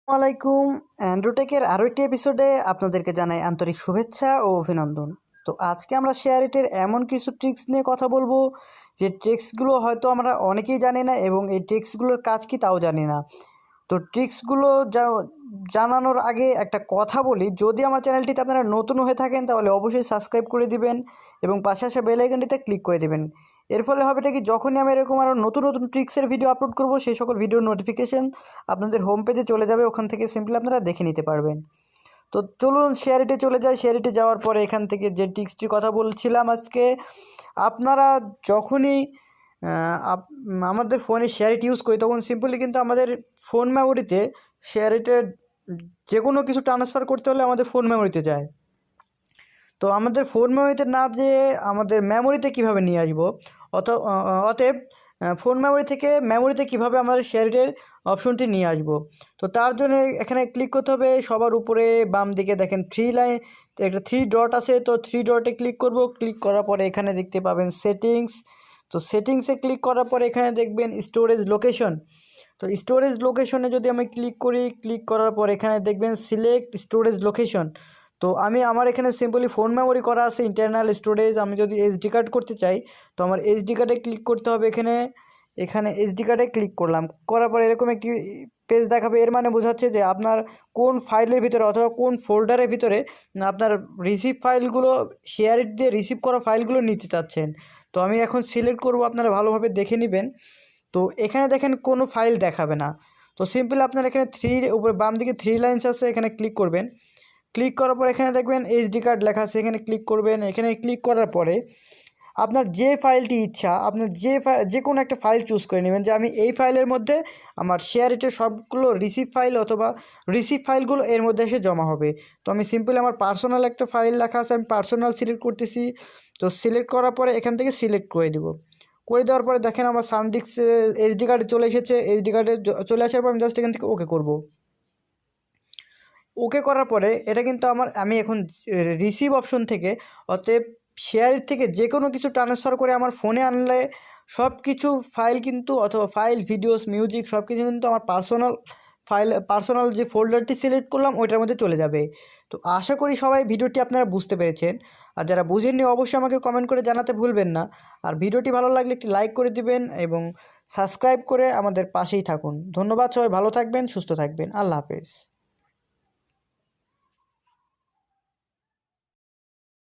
আলাইকুম অ্যান্ড্রোটেকের আরও একটি এপিসোডে আপনাদেরকে জানাই আন্তরিক শুভেচ্ছা ও অভিনন্দন। তো আজকে আমরা শেয়ারইটের এমন কিছু ট্রিক্স নিয়ে কথা বলবো যে ট্রিক্সগুলো হয়তো আমরা অনেকেই জানি না এবং এই ট্রিক্সগুলোর কাজ কি তাও জানি না। তো ট্রিক্সগুলো জানানোর আগে একটা কথা বলি, যদি আমার চ্যানেলটিতে আপনারা নতুন হয়ে থাকেন তাহলে অবশ্যই সাবস্ক্রাইব করে দিবেন এবং পাশে আসা বেল আইকনটিতে ক্লিক করে দিবেন। এর ফলে হবে এটা কি, যখনই আমি এরকম আরও নতুন নতুন ট্রিক্সের ভিডিও আপলোড করব সেই সকল ভিডিওর নোটিফিকেশন আপনাদের হোম পেজে চলে যাবে, ওখান থেকে সিম্পলি আপনারা দেখে নিতে পারবেন। তো চলুন শেয়ারইটে চলে যাই। শেয়ারইটে যাওয়ার পরে এখান থেকে যে ট্রিক্সটির কথা বলছিলাম আজকে, আপনারা যখনই আমাদের ফোনে শেয়ারইট ইউজ করি তখন সিম্পলি কিন্তু আমাদের ফোন মেমোরিতে শেয়ারইটের যে কোনো কিছু ট্রান্সফার করতে হলে আমাদের ফোন মেমোরিতে যায়। তো আমাদের ফোন মেমোরিতে না যেয়ে আমাদের মেমোরিতে কীভাবে নিয়ে আসবো, অতএব ফোন মেমোরি থেকে মেমোরিতে কীভাবে আমাদের শেয়ারইটের অপশনটি নিয়ে আসবো। তো তার জন্য এখানে ক্লিক করতে হবে। সবার উপরে বাম দিকে দেখেন একটা থ্রি ডট আছে, তো থ্রি ডটে ক্লিক করব। ক্লিক করার পরে এখানে দেখতে পাবেন সেটিংস। তো সেটিংসে ক্লিক করার পরে এখানে দেখবেন স্টোরেজ লোকেশন। তো স্টোরেজ লোকেশনে যদি আমি ক্লিক করি, ক্লিক করার পর এখানে দেখবেন সিলেক্ট স্টোরেজ লোকেশন। তো আমার এখানে সিম্পলি ফোন মেমোরি করা আছে ইন্টারনাল স্টোরেজ। আমি যদি এসডি কার্ড করতে চাই তো আমার এসডি কার্ডে ক্লিক করতে হবে। এখানে এসডি কার্ডে ক্লিক করলাম, করার পর এরকম একটি পেজ দেখাবে। এর মানে বোঝাচ্ছে যে আপনার কোন ফাইলের ভিতরে অথবা কোন ফোল্ডারের ভিতরে আপনার রিসিভ ফাইলগুলো, শেয়ারইট দিয়ে রিসিভ করা ফাইলগুলো নিতে চাচ্ছেন। তো আমি এখন সিলেক্ট করব, আপনারা ভালোভাবে দেখে নেবেন। তো এখানে দেখেন কোনো ফাইল দেখাবে না। তো সিম্পলি আপনার এখানে উপরে বাম দিকে থ্রি লাইন্স আছে, এখানে ক্লিক করবেন। ক্লিক করার পর এখানে দেখবেন এইচডি কার্ড লেখা আছে, এখানে ক্লিক করবেন। এখানে ক্লিক করার পরে আপনার যে ফাইলটি ইচ্ছা, আপনার যে কোনো একটা ফাইল চুজ করে নেবেন যে আমি এই ফাইলের মধ্যে আমার শেয়ারইটের সবগুলো রিসিভ ফাইল অথবা রিসিভ ফাইলগুলো এর মধ্যে এসে জমা হবে। তো আমি সিম্পলি আমার পার্সোনাল একটা ফাইল লেখা আছে, আমি পার্সোনাল সিলেক্ট করতেছি। তো সিলেক্ট করার পরে এখান থেকে সিলেক্ট করে দিব। করে দেওয়ার পরে দেখেন আমার সানডিস্ক এইচডি কার্ডে চলে এসেছে। এইচডি কার্ডে চলে আসার পর আমি জাস্ট এখান থেকে ওকে করব। ওকে করার পরে এটা কিন্তু আমি এখন রিসিভ অপশন থেকে, অতএব শেয়ারইট থেকে যে কোনো কিছু ট্রান্সফার করে আমার ফোনে আনলে সব কিছু ফাইল কিন্তু, অথবা ফাইল, ভিডিওস, মিউজিক সব কিছু কিন্তু আমার পার্সোনাল যে ফোল্ডারটি সিলেক্ট করলাম ওইটার মধ্যে চলে যাবে। তো আশা করি সবাই ভিডিওটি আপনারা বুঝতে পেরেছেন। আর যারা বুঝেননি অবশ্যই আমাকে কমেন্ট করে জানাতে ভুলবেন না। আর ভিডিওটি ভালো লাগলে একটি লাইক করে দিবেন এবং সাবস্ক্রাইব করে আমাদের পাশেই থাকুন। ধন্যবাদ, সবাই ভালো থাকবেন, সুস্থ থাকবেন। আল্লাহ হাফেজ।